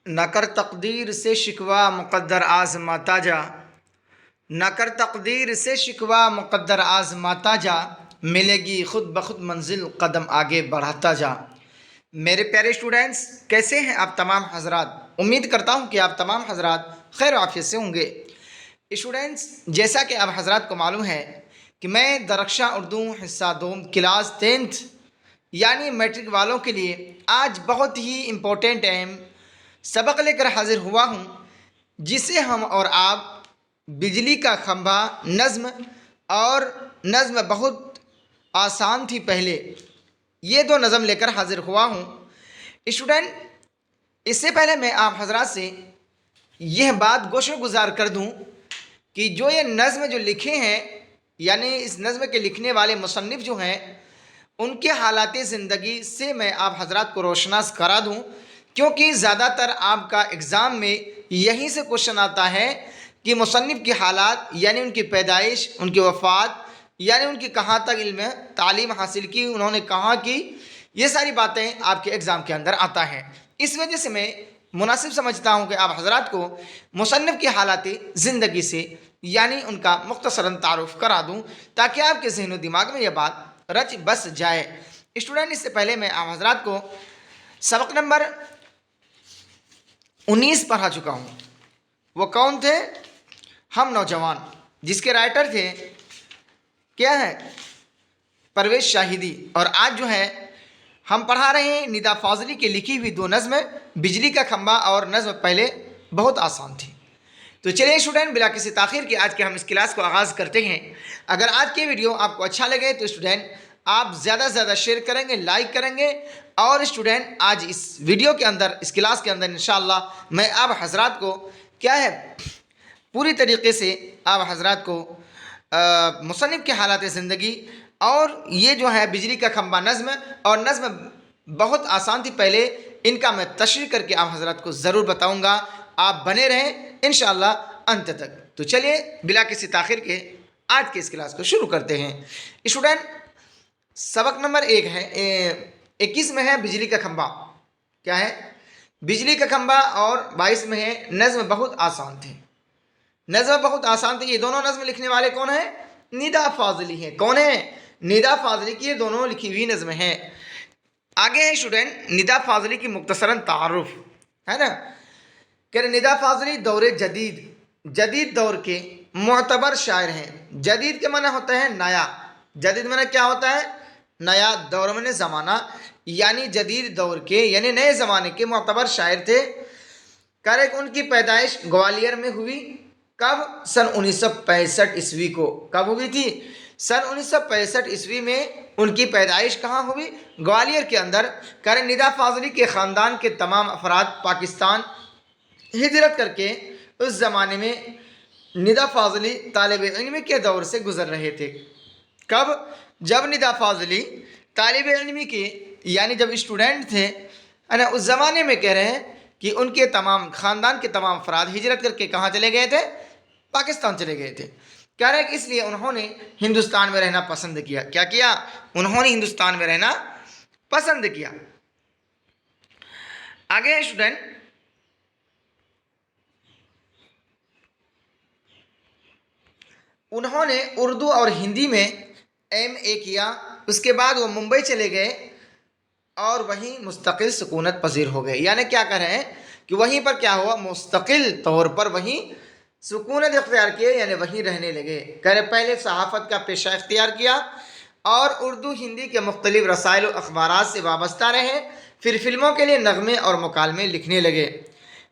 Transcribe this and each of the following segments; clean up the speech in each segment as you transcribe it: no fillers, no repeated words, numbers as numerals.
نہ کر تقدیر سے شکوہ مقدر آزماتا جا، نہ کر تقدیر سے شکوہ مقدر آزماتا جا، ملے گی خود بخود منزل قدم آگے بڑھاتا جا۔ میرے پیارے اسٹوڈنٹس، کیسے ہیں آپ تمام حضرات؟ امید کرتا ہوں کہ آپ تمام حضرات خیر و عافیت سے ہوں گے۔ اسٹوڈنٹس، جیسا کہ آپ حضرات کو معلوم ہے کہ میں درخشاں اردو حصہ دوم کلاس 10th یعنی میٹرک والوں کے لیے آج بہت ہی امپورٹنٹ اہم سبق لے کر حاضر ہوا ہوں، جسے ہم اور آپ بجلی کا کھمبا نظم اور نظم بہت آسان تھی پہلے، یہ دو نظم لے کر حاضر ہوا ہوں۔ اسٹوڈنٹ، اس سے پہلے میں آپ حضرات سے یہ بات گوشہ گزار کر دوں کہ جو یہ نظم جو لکھے ہیں، یعنی اس نظم کے لکھنے والے مصنف جو ہیں، ان کے حالات زندگی سے میں آپ حضرات کو روشناس کرا دوں، کیونکہ زیادہ تر آپ کا اگزام میں یہیں سے کوشچن آتا ہے کہ مصنف کی حالات یعنی ان کی پیدائش، ان کی وفات، یعنی ان کی کہاں تک علم تعلیم حاصل کی، انہوں نے کہاں کی، یہ ساری باتیں آپ کے اگزام کے اندر آتا ہے۔ اس وجہ سے میں مناسب سمجھتا ہوں کہ آپ حضرات کو مصنف کی حالات زندگی سے یعنی ان کا مختصراً تعارف کرا دوں، تاکہ آپ کے ذہن و دماغ میں یہ بات رچ بس جائے۔ اسٹوڈنٹ، اس سے پہلے میں آپ حضرات کو سبق نمبر 19 پڑھا چکا ہوں۔ وہ کون تھے؟ ہم نوجوان، جس کے رائٹر تھے کیا ہے؟ پرویز شاہدی۔ اور آج جو ہے ہم پڑھا رہے ہیں ندا فاضلی کی لکھی ہوئی دو نظم، بجلی کا کھمبا اور نظم پہلے بہت آسان تھی۔ تو چلیے اسٹوڈنٹ، بلا کسی تاخیر کے آج کے ہم اس کلاس کو آغاز کرتے ہیں۔ اگر آج کی ویڈیو آپ کو اچھا لگے تو اسٹوڈنٹ آپ زیادہ سے زیادہ شیئر کریں گے، لائک کریں گے، اور اسٹوڈنٹ آج اس ویڈیو کے اندر، اس کلاس کے اندر انشاءاللہ میں آپ حضرات کو کیا ہے پوری طریقے سے آپ حضرات کو مصنف کے حالات زندگی اور یہ جو ہے بجلی کا کھمبا نظم اور نظم بہت آسان تھی پہلے، ان کا میں تشریح کر کے آپ حضرات کو ضرور بتاؤں گا۔ آپ بنے رہیں انشاءاللہ انت تک۔ تو چلیے بلا کسی تاخیر کے آج کے اس کلاس کو شروع کرتے ہیں۔ اسٹوڈنٹ، سبق نمبر 21 میں ہے بجلی کا کھمبا۔ کیا ہے؟ بجلی کا کھمبا، اور 22 میں ہے نظم بہت آسان تھی۔ نظم بہت آسان تھی، یہ دونوں نظم لکھنے والے کون ہیں؟ ندا فاضلی ہیں۔ کون ہیں؟ ندا فاضلی کی یہ دونوں لکھی ہوئی نظم ہیں۔ آگے ہے اسٹوڈنٹ ندا فاضلی کی مختصراً تعارف، ہے نا؟ کہ ندا فاضلی دور جدید دور کے معتبر شاعر ہیں۔ جدید کے معنی ہوتا ہے نیا، جدید معنی کیا ہوتا ہے؟ نیا، دور میں زمانہ، یعنی جدید دور کے یعنی نئے زمانے کے معتبر شاعر تھے۔ ان کی پیدائش گوالیر میں ہوئی۔ کب؟ سن 1965 عیسوی کو۔ کب ہوئی تھی؟ سن 1965 عیسوی میں ان کی پیدائش کہاں ہوئی؟ گوالیر کے اندر۔ ندا فاضلی کے خاندان کے تمام افراد پاکستان ہجرت کر کے اس زمانے میں ندا فاضلی طالب علم کے دور سے گزر رہے تھے۔ کب؟ جب ندا فاضلی طالب علم کے یعنی جب اسٹوڈنٹ تھے، اس زمانے میں کہہ رہے ہیں کہ ان کے تمام خاندان کے تمام افراد ہجرت کر کے کہاں چلے گئے تھے؟ پاکستان چلے گئے تھے۔ کہہ رہے ہیں کہ اس لیے انہوں نے ہندوستان میں رہنا پسند کیا۔ کیا کیا؟ انہوں نے ہندوستان میں رہنا پسند کیا۔ آگے اسٹوڈنٹ، انہوں نے اردو اور ہندی میں MA کیا۔ اس کے بعد وہ ممبئی چلے گئے اور وہیں مستقل سکونت پذیر ہو گئے۔ یعنی کیا کہہ رہے ہیں کہ وہیں پر کیا ہوا؟ مستقل طور پر وہیں سکونت اختیار کیے، یعنی وہیں رہنے لگے۔ کہہ رہے پہلے صحافت کا پیشہ اختیار کیا اور اردو ہندی کے مختلف رسائل و اخبارات سے وابستہ رہے، پھر فلموں کے لیے نغمے اور مکالمے لکھنے لگے۔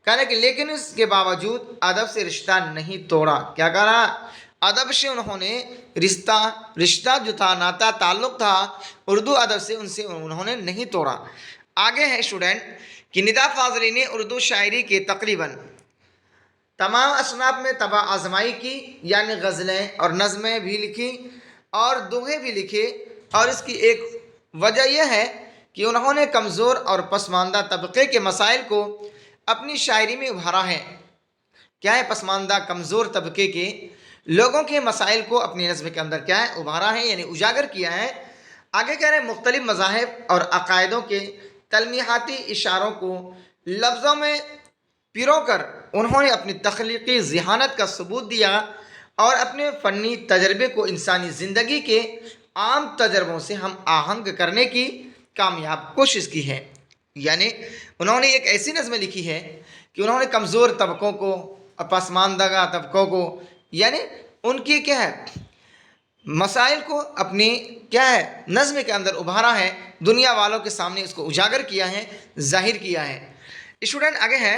کہہ رہے کہ لیکن اس کے باوجود ادب سے رشتہ نہیں توڑا۔ کیا کہہ رہا؟ ادب سے انہوں نے رشتہ جو تھا، ناتا تعلق تھا اردو ادب سے، ان سے انہوں نے نہیں توڑا۔ آگے ہے اسٹوڈنٹ کہ ندا فاضلی نے اردو شاعری کے تقریباً تمام اصناف میں طبع آزمائی کی، یعنی غزلیں اور نظمیں بھی لکھی اور دوہے بھی لکھے۔ اور اس کی ایک وجہ یہ ہے کہ انہوں نے کمزور اور پسماندہ طبقے کے مسائل کو اپنی شاعری میں ابھارا ہے۔ کیا ہے؟ پسماندہ کمزور طبقے کے لوگوں کے مسائل کو اپنی نظم کے اندر کیا ہے؟ ابھارا ہے، یعنی اجاگر کیا ہے۔ آگے کہہ رہے ہیں مختلف مذاہب اور عقائدوں کے تلمیحاتی اشاروں کو لفظوں میں पिरो कर उन्होंने अपनी तख्लीकी ज़हानत का सबूत दिया और अपने फ़नी तजर्बे को इंसानी ज़िंदगी के आम तजर्बों से हम आहंग करने की कामयाब कोशिश की है। यानी उन्होंने एक ऐसी नज़्म लिखी है कि उन्होंने कमज़ोर तबकों को, पसमानदगा तबकों को, यानी उनकी क्या है मसाइल को अपनी क्या है नज़्म के अंदर उभारा है, दुनिया वालों के सामने इसको उजागर किया है, जाहिर किया है। स्टूडेंट आगे है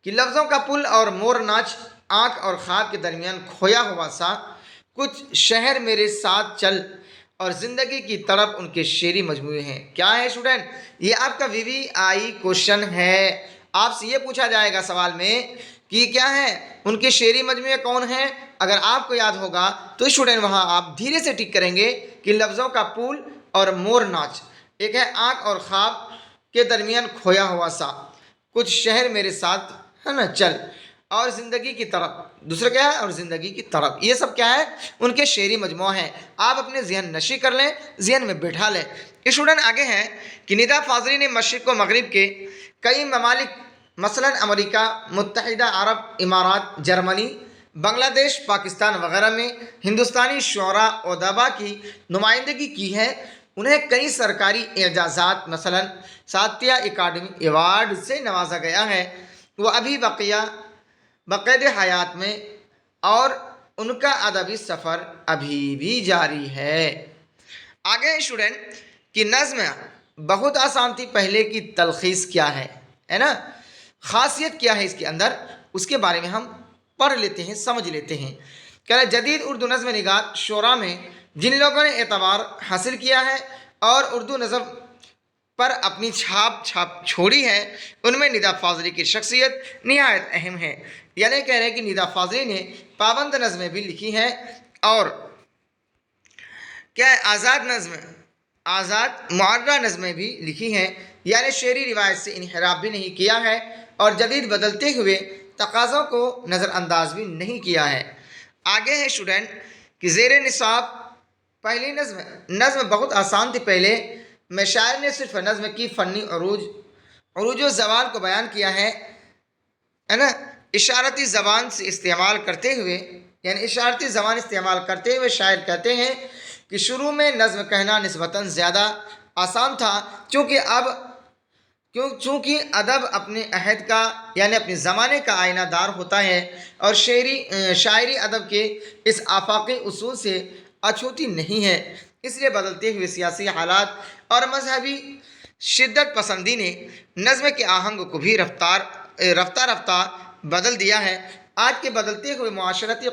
कि लफ्ज़ों का पुल और मोर नाच, आँख और ख्वाब के दरमियान खोया हुआ सा, कुछ शहर मेरे साथ चल और ज़िंदगी की तरफ उनके शेरी मजमूए हैं। क्या है स्टूडेंट, ये आपका VVI क्वेश्चन है। आपसे ये पूछा जाएगा सवाल में कि क्या है उनके शेरी मजमूए कौन हैं। अगर आपको याद होगा तो स्टूडेंट वहाँ आप धीरे से टिक करेंगे कि लफ्ज़ों का पुल और मोर नाच, एक है आँख और ख्वाब के दरमियान खोया हुआ सा, कुछ शहर मेरे साथ है ना चल, और ज़िंदगी की तरफ, दूसरा क्या है और ज़िंदगी की तरफ। ये सब क्या है उनके शेरी मजमू हैं। आप अपने जहन नशी कर लें, जहन में बैठा लें। स्टूडेंट आगे हैं कि निदा फाजली ने मशरिक़ व मगरिब के कई ममालिक मसलन अमेरिका मुत्तहिदा अरब इमारात, जर्मनी, बांग्लादेश, पाकिस्तान वगैरह में हिंदुस्तानी शुअरा व अदबा की नुमाइंदगी की है। उन्हें कई सरकारी एजाज़ात मसलन सातिया अकादमी अवार्ड से नवाजा गया है। वो अभी बक़ैद हयात में और उनका अदबी सफ़र अभी भी जारी है। आगे स्टूडेंट की नज़्म बहुत आसान थी, पहले की तलखीस क्या है ना, ख़ासियत क्या है इसके अंदर, उसके बारे में हम पढ़ लेते हैं, समझ लेते हैं। कह रहे जदीद उर्दू नज़्म निगात शोरा में जिन लोगों ने एतबार हासिल किया है और उर्दू नज़्म पर अपनी छाप छोड़ी है, उनमें निदा फाजली की शख्सियत निहायत अहम है। यानी कह रहे हैं कि निदा फाजली ने पाबंद नज़में भी लिखी हैं और क्या है आज़ाद मुअर्रा नज़में भी लिखी हैं। यानी शेरी रिवायत से इनहराफ भी नहीं किया है और जदीद बदलते हुए तकाज़ों को नज़रअंदाज भी नहीं किया है। आगे है स्टूडेंट कि ज़ेर निसाब पहली नज़्म बहुत आसान थी। पहले में शायर ने सिर्फ नज़्म की फ़नी अरूज व ज़वाल को बयान किया है ना, इशारती ज़बान से इस्तेमाल करते हुए, यानी इशारती ज़बान इस्तेमाल करते हुए शायर कहते हैं कि शुरू में नज़्म कहना निस्बतन ज़्यादा आसान था, चूँकि अदब अपने अहद का यानी अपने ज़माने का आईनादार होता है और शायरी अदब के इस आफाकी उसूल से अछूती नहीं है। इसलिए बदलते हुए सियासी हालात और मजहबी शिद्दत पसंदी ने नज़्म के आहंग को भी रफ्ता बदल दिया है। आज के बदलते हुए मुआशरती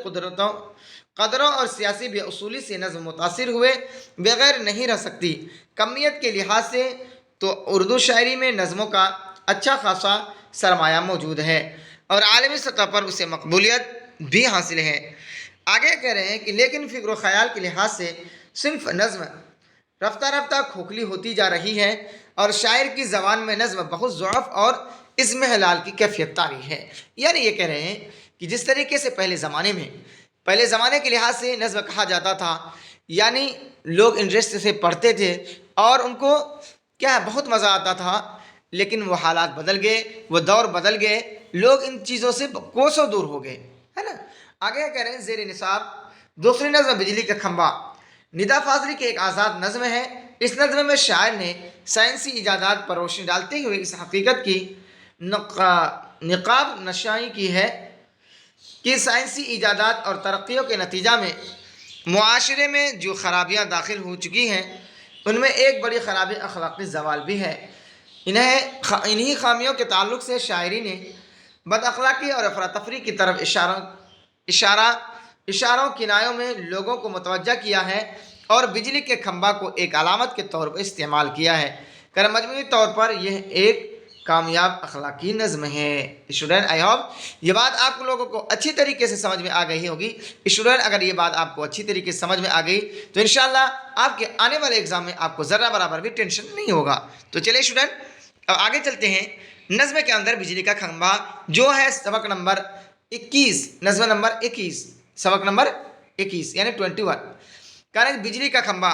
कदरों और सियासी बेअसूली से नज़्म मुतासिर हुए बगैर नहीं रह सकती। कमियत के लिहाज से तो उर्दू शायरी में नज़्मों का अच्छा खासा सरमाया मौजूद है और आलमी सतह पर उसे मकबूलियत भी हासिल है। आगे कह रहे हैं कि लेकिन फ़िक्र ख़याल के लिहाज से सिर्फ नज़्म रफ्ता खोखली होती जा रही है और शायर की ज़बान में नज़्म बहुत ज़ुअफ़ और इसमें हलाल की कैफियत तारी है। यानी ये कह रहे हैं कि जिस तरीके से पहले ज़माने के लिहाज से नज़्म कहा जाता था, यानी लोग इंटरेस्ट से पढ़ते थे और उनको क्या है बहुत मज़ा आता था, लेकिन वो हालात बदल गए, वो दौर बदल गए, लोग इन चीज़ों से कोसों दूर हो गए, है ना। आगे कह रहे हैं ज़ेर निसाब दूसरी नज़्म बिजली का खंबा निदा फाजली की एक आज़ाद नज़्म है। इस नज़्म में शायर ने साइंसी इजादात पर रोशनी डालते हुए इस हकीकत की निकाब नशाई की है कि साइंसी इजादात और तरक्कियों के नतीजा में मुआशरे में जो खराबियाँ दाखिल हो चुकी हैं, उनमें एक बड़ी खराबी अखलाक़ी ज़वाल भी है। इन्हीं खामियों के ताल्लुक़ से शायरी ने बदअखलाक़ी और अफरा-तफरी की तरफ इशारों किनायों में लोगों को मुतवज्जा किया है और बिजली के खंबा को एक अलामत के तौर पर इस्तेमाल किया है। कर मजमूई तौर पर यह एक कामयाब अखलाकी नज़्म है। स्टूडेंट आई होप ये बात आप लोगों को अच्छी तरीके से समझ में आ गई होगी। स्टूडेंट अगर ये बात आपको अच्छी तरीके से समझ में आ गई तो इंशाल्लाह आपके आने वाले एग्ज़ाम में आपको ज़रा बराबर भी टेंशन नहीं होगा। तो चलिए स्टूडेंट अब आगे चलते हैं। नज़्म के अंदर बिजली का खंबा जो है सबक नंबर 21, नज़्म नंबर 21, सबक नंबर 21 यानी 21 कह रहे हैं बिजली का खंबा।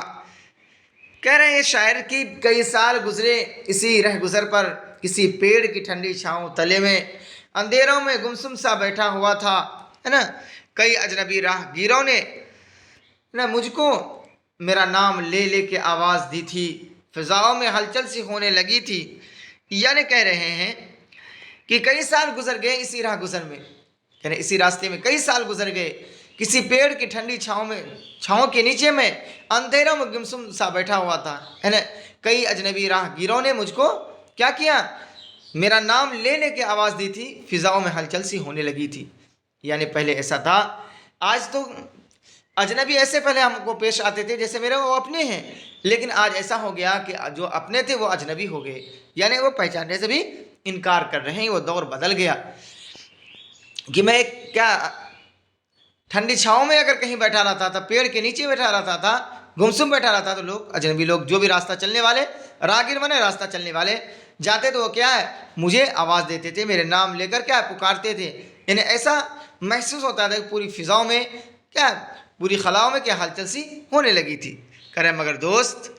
कह रहे हैं शायर की कई साल गुजरे इसी रह गुज़र पर, किसी पेड़ की ठंडी छाँव तले में अंधेरों में गुमसुम सा बैठा हुआ था, है ना। कई अजनबी राहगीरों ने ना मुझको मेरा नाम ले ले के आवाज़ दी थी, फिजाओं में हलचल सी होने लगी थी। यानी कह रहे हैं कि कई साल गुजर गए इसी राह गुजर में, कह रहे इसी रास्ते में कई साल गुजर गए, किसी पेड़ की ठंडी छाँव के नीचे में अंधेरों में गुमसुम सा बैठा हुआ था, है ना। कई अजनबी राहगीरों ने मुझको क्या किया, मेरा नाम लेने की आवाज़ दी थी, फिजाओं में हलचल सी होने लगी थी। यानी पहले ऐसा था, आज तो अजनबी ऐसे पहले हमको पेश आते थे जैसे मेरे वो अपने हैं, लेकिन आज ऐसा हो गया कि जो अपने थे वो अजनबी हो गए, यानी वो पहचानने से भी इनकार कर रहे हैं। वो दौर बदल गया कि मैं क्या ठंडी छाँव में अगर कहीं बैठा रहता था, पेड़ के नीचे बैठा रहता था, गुमसुम बैठा रहता, तो लोग अजनबी लोग जो भी रास्ता चलने वाले राहगीर बने, रास्ता चलने वाले जाते तो वो क्या है, मुझे आवाज़ देते थे, मेरे नाम लेकर क्या पुकारते थे। यानी ऐसा महसूस होता था कि पूरी फिजाओं में क्या, पूरी खलाओं में क्या हलचल सी होने लगी थी। कह रहे मगर दोस्त,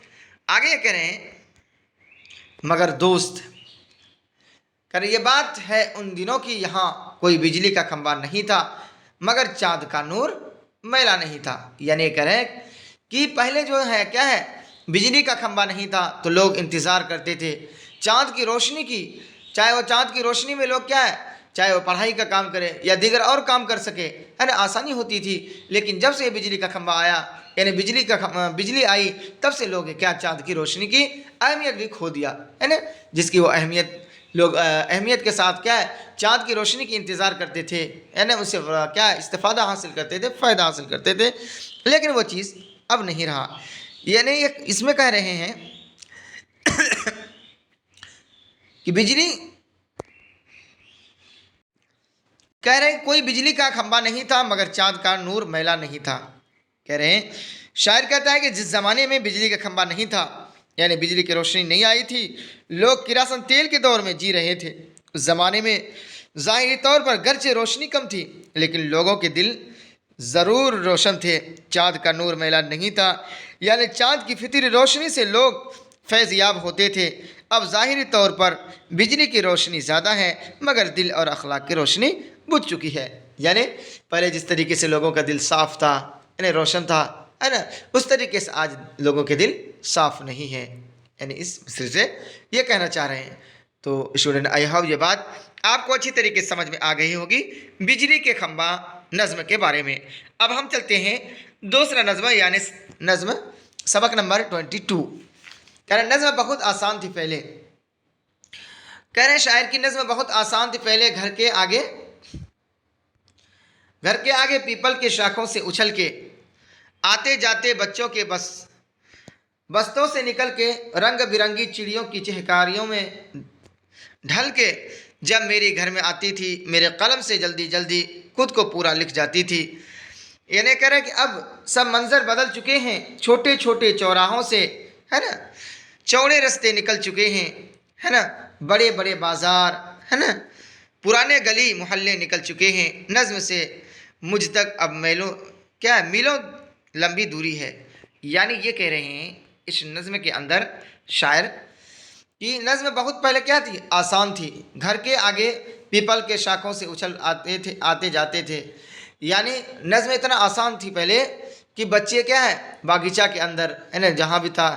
आगे कह रहे हैं मगर दोस्त, कह रहे ये बात है उन दिनों की, यहाँ कोई बिजली का खंभा नहीं था मगर चाँद का नूर मैला नहीं था। यानी कह रहे हैं कि पहले जो है क्या है, बिजली का खंभा नहीं था तो लोग इंतज़ार करते थे चाँद की रोशनी की, चाहे वो चाँद की रोशनी में लोग क्या है, चाहे वो पढ़ाई का काम करे या दीगर और काम कर सके, है ना, आसानी होती थी। लेकिन जब से बिजली का खंभा आया, यानी बिजली आई, तब से लोग क्या चाँद की रोशनी की अहमियत भी खो दिया, है ना। जिसकी वो अहमियत लोग अहमियत के साथ क्या है, चाँद की रोशनी की इंतज़ार करते थे, है ना, उससे क्या इस्तिफ़ादा हासिल करते थे, फ़ायदा हासिल करते थे। लेकिन वो चीज़ अब नहीं रहा। यानी इसमें कह रहे हैं कि बिजली, कह रहे हैं कोई बिजली का खंभा नहीं था मगर चाँद का नूर मैला नहीं था। कह रहे हैं शायर कहता है कि जिस ज़माने में बिजली का खंभा नहीं था, यानी बिजली की रोशनी नहीं आई थी, लोग किरासन तेल के दौर में जी रहे थे। उस ज़माने में ज़ाहिरी तौर पर गर्चे रोशनी कम थी, लेकिन लोगों के दिल ज़रूर रोशन थे। चाँद का नूर मैला नहीं था, यानी चाँद की फितरी रोशनी से लोग फैज़याब होते थे। अब ज़ाहिरी तौर पर बिजली की रोशनी ज़्यादा है मगर दिल और अखलाक की रोशनी बुझ चुकी है। यानी पहले जिस तरीके से लोगों का दिल साफ़ था, यानी रोशन था, है ना, उस तरीके से आज लोगों के दिल साफ़ नहीं है। यानी इस मिसरे से ये कहना चाह रहे हैं। तो स्टूडेंट, आई होप ये बात आपको अच्छी तरीके से समझ में आ गई होगी बिजली के खंभा नज़्म के बारे में। अब हम चलते हैं दूसरा नज़्म, यानी नज़्म सबक नंबर 22। कह रहे नज़्म बहुत आसान थी पहले, कह रहे शायर की नज़्म बहुत आसान थी पहले, घर के आगे पीपल के शाखों से उछल के आते जाते बच्चों के बस्तों से निकल के रंग बिरंगी चिड़ियों की चहकारियों में ढल के जब मेरे घर में आती थी, मेरे कलम से जल्दी जल्दी खुद को पूरा लिख जाती थी। यानी कह रहे कि अब सब मंजर बदल चुके हैं, छोटे छोटे चौराहों से, है ना, चौड़े रास्ते निकल चुके हैं, है ना, बड़े बड़े बाजार, है ना, पुराने गली मोहल्ले निकल चुके हैं। नज़्म से मुझ तक अब मीलों लंबी दूरी है। यानी ये कह रहे हैं इस नज़्म के अंदर शायर कि नज़्म बहुत पहले क्या थी, आसान थी। घर के आगे पीपल के शाखों से उछल आते जाते थे। यानी नज़्म इतना आसान थी पहले कि बच्चे क्या है बागीचा के अंदर, है ना, जहाँ भी था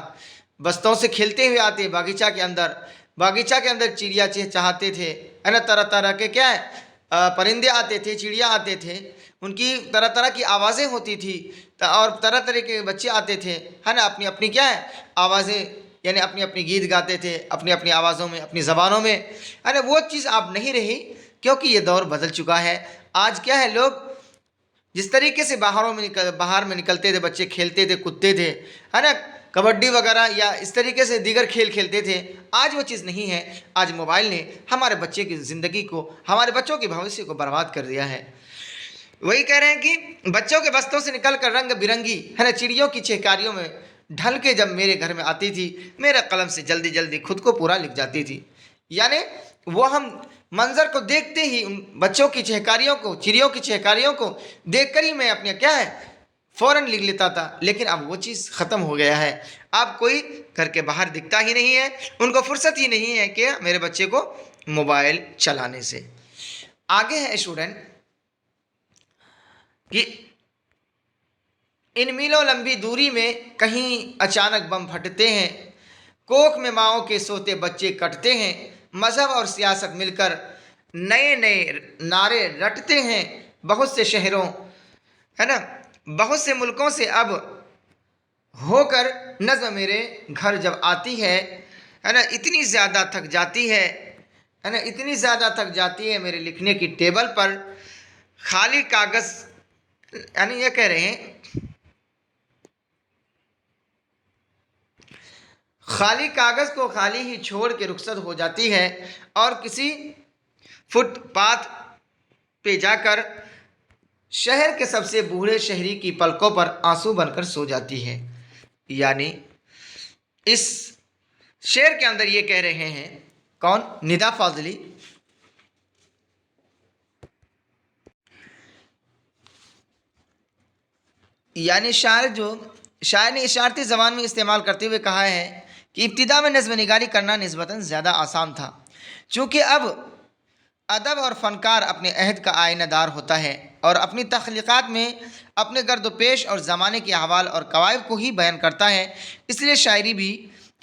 बस्तों से खेलते हुए आते, बागीचा के अंदर चिड़िया चहचहाते थे, है ना, तरह तरह के क्या है परिंदे आते थे, चिड़िया आते थे, उनकी तरह तरह की आवाज़ें होती थी, और तरह तरह के बच्चे आते थे, है ना, अपनी अपनी क्या है आवाज़ें, यानी अपनी अपनी गीत गाते थे अपनी अपनी आवाज़ों में, अपनी ज़बानों में, है ना। वो चीज़ अब नहीं रही क्योंकि ये दौर बदल चुका है। आज क्या है, लोग जिस तरीके से बाहर में निकलते थे, बच्चे खेलते थे, कूदते थे, है ना, कबड्डी वगैरह या इस तरीके से दीगर खेल खेलते थे, आज वो चीज़ नहीं है। आज मोबाइल ने हमारे बच्चे की ज़िंदगी को, हमारे बच्चों के भविष्य को बर्बाद कर दिया है। वही कह रहे हैं कि बच्चों के बस्तों से निकल कर रंग बिरंगी, है ना, चिड़ियों की चहकारियों में ढल के जब मेरे घर में आती थी, मेरे कलम से जल्दी जल्दी खुद को पूरा लिख जाती थी। यानी वो हम मंजर को देखते ही, उन बच्चों की चहकारियों को, चिड़ियों की चहकारियों को देखकर ही मैं अपने क्या है فوراً لکھ لیتا تھا، لیکن اب وہ چیز ختم ہو گیا ہے۔ اب کوئی گھر کے باہر دکھتا ہی نہیں ہے، ان کو فرصت ہی نہیں ہے کہ میرے بچے کو موبائل چلانے سے۔ آگے ہے اسٹوڈنٹ کہ ان میلوں لمبی دوری میں کہیں اچانک بم پھٹتے ہیں، کوکھ میں ماؤں کے سوتے بچے کٹتے ہیں، مذہب اور سیاست مل کر نئے نئے نعرے رٹتے ہیں، بہت سے شہروں ہے نا بہت سے ملکوں سے اب ہو کر نظم میرے گھر جب آتی ہے نا اتنی زیادہ تھک جاتی ہے نا اتنی زیادہ تھک جاتی ہے میرے لکھنے کی ٹیبل پر خالی کاغذ، یعنی یہ کہہ رہے ہیں خالی کاغذ کو خالی ہی چھوڑ کے رخصت ہو جاتی ہے اور کسی فٹ پاتھ پہ جا کر شہر کے سب سے بوڑھے شہری کی پلکوں پر آنسو بن کر سو جاتی ہے۔ یعنی اس شعر کے اندر یہ کہہ رہے ہیں کون؟ ندا فاضلی۔ یعنی شاعر نے اشارتی زبان میں استعمال کرتے ہوئے کہا ہے کہ ابتدا میں نظم نگاری کرنا نسبتاً زیادہ آسان تھا، چونکہ اب ادب اور فنکار اپنے عہد کا آئینہ دار ہوتا ہے اور اپنی تخلیقات میں اپنے گرد و پیش اور زمانے کے احوال اور قوائب کو ہی بیان کرتا ہے، اس لیے شاعری بھی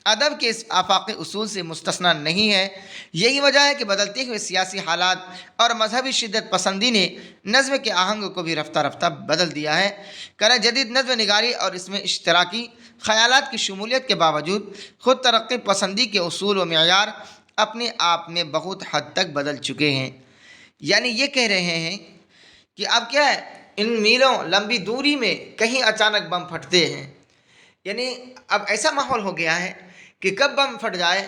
ادب کے اس آفاقی اصول سے مستثنیٰ نہیں ہے۔ یہی وجہ ہے کہ بدلتے ہوئے سیاسی حالات اور مذہبی شدت پسندی نے نظم کے آہنگ کو بھی رفتہ رفتہ بدل دیا ہے۔ جدید نظم نگاری اور اس میں اشتراکی خیالات کی شمولیت کے باوجود خود ترقی پسندی کے اصول و معیار اپنے آپ میں بہت حد تک بدل چکے ہیں۔ یعنی یہ کہہ رہے ہیں کہ اب کیا ہے، ان میلوں لمبی دوری میں کہیں اچانک بم پھٹتے ہیں، یعنی اب ایسا ماحول ہو گیا ہے کہ کب بم پھٹ جائے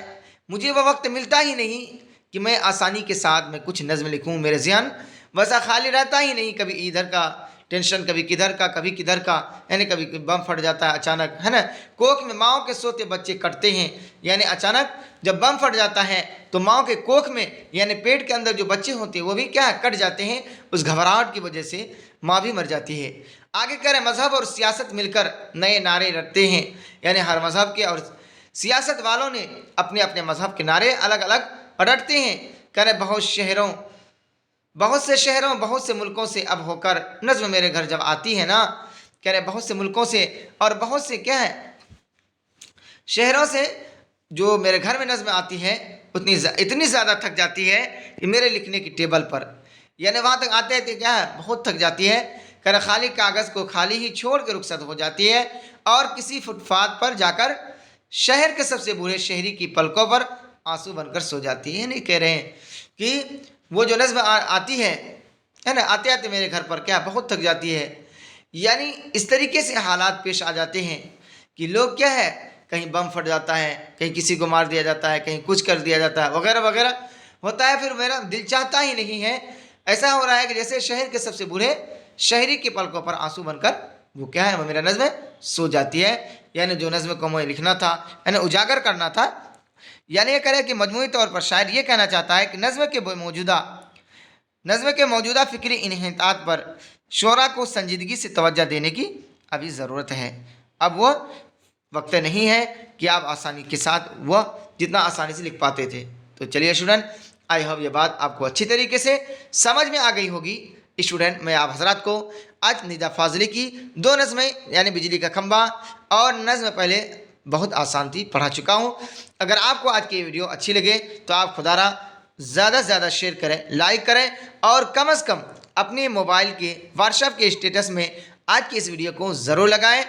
مجھے وہ وقت ملتا ہی نہیں کہ میں آسانی کے ساتھ میں کچھ نظم لکھوں، میرے ذہن ویسا خالی رہتا ہی نہیں، کبھی ادھر کا ٹینشن، کبھی کدھر کا، کبھی کدھر کا، یعنی کبھی بم پھٹ جاتا ہے اچانک، ہے نا۔ کوکھ میں ماؤں کے سوتے بچے کٹتے ہیں، یعنی اچانک جب بم پھٹ جاتا ہے تو ماؤں کے کوکھ میں یعنی پیٹ کے اندر جو بچے ہوتے ہیں وہ بھی کیا کٹ جاتے ہیں، اس گھبراہٹ کی وجہ سے ماں بھی مر جاتی ہے۔ آگے کہہ رہے ہیں مذہب اور سیاست مل کر نئے نعرے رٹتے ہیں، یعنی ہر مذہب کے اور سیاست والوں نے اپنے اپنے مذہب کے نعرے الگ الگ رٹتے ہیں۔ کہہ رہے بہت سے شہروں بہت سے ملکوں سے اب ہو کر نظم میرے گھر جب آتی ہے نا، کہہ رہے بہت سے ملکوں سے اور بہت سے کیا ہے شہروں سے جو میرے گھر میں نظم آتی ہے اتنی زیادہ تھک جاتی ہے کہ میرے لکھنے کی ٹیبل پر، یعنی وہاں تک آتے ہیں کیا ہے بہت تھک جاتی ہے، کہہ رہے خالی کاغذ کو خالی ہی چھوڑ کے رخصت ہو جاتی ہے اور کسی فٹ پاتھ پر جا کر شہر کے سب سے بوڑھے شہری کی پلکوں پر آنسو بن کر سو جاتی ہے۔ نہیں کہہ رہے ہیں کہ وہ جو نظم آتی ہے نا آتے آتے میرے گھر پر کیا بہت تھک جاتی ہے، یعنی اس طریقے سے حالات پیش آ جاتے ہیں کہ لوگ کیا ہے کہیں بم پھٹ جاتا ہے، کہیں کسی کو مار دیا جاتا ہے، کہیں کچھ کر دیا جاتا ہے وغیرہ وغیرہ ہوتا ہے، پھر میرا دل چاہتا ہی نہیں ہے، ایسا ہو رہا ہے کہ جیسے شہر کے سب سے بوڑھے شہری کی پلکوں پر آنسو بن کر وہ کیا ہے وہ میرا نظم سو جاتی ہے۔ یعنی جو نظم کو مجھے لکھنا تھا یعنی اجاگر کرنا تھا، یعنی یہ کرے کہ مجموعی طور پر شاعر یہ کہنا چاہتا ہے کہ نظم کے موجودہ فکری انحطاط پر شعراء کو سنجیدگی سے توجہ دینے کی ابھی ضرورت ہے۔ اب وہ وقت نہیں ہے کہ آپ آسانی کے ساتھ وہ جتنا آسانی سے لکھ پاتے تھے۔ تو چلیے اسٹوڈنٹ، آئی ہوپ یہ بات آپ کو اچھی طریقے سے سمجھ میں آ گئی ہوگی۔ اسٹوڈنٹ میں آپ حضرات کو آج ندا فاضلی کی 2 نظمیں یعنی بجلی کا کھمبا اور نظم پہلے بہت آسان تھی پڑھا چکا ہوں۔ اگر آپ کو آج کی ویڈیو اچھی لگے تو آپ خدا را زیادہ سے زیادہ شیئر کریں، لائک کریں اور کم از کم اپنے موبائل کے واٹس ایپ کے اسٹیٹس میں آج کی اس ویڈیو کو ضرور لگائیں،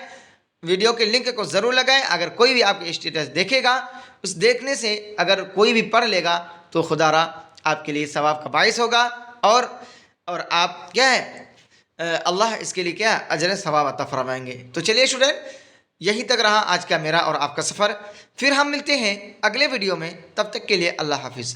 ویڈیو کے لنک کو ضرور لگائیں۔ اگر کوئی بھی آپ کے اسٹیٹس دیکھے گا، اس دیکھنے سے اگر کوئی بھی پڑھ لے گا تو خدا را آپ کے لیے ثواب کا باعث ہوگا اور آپ کیا ہے اللہ اس کے لیے کیا اجر ثواب عطا فرمائیں گے۔ تو چلیے اسٹوڈنٹ، یہی تک رہا آج کا میرا اور آپ کا سفر، پھر ہم ملتے ہیں اگلے ویڈیو میں، تب تک کے لیے اللہ حافظ۔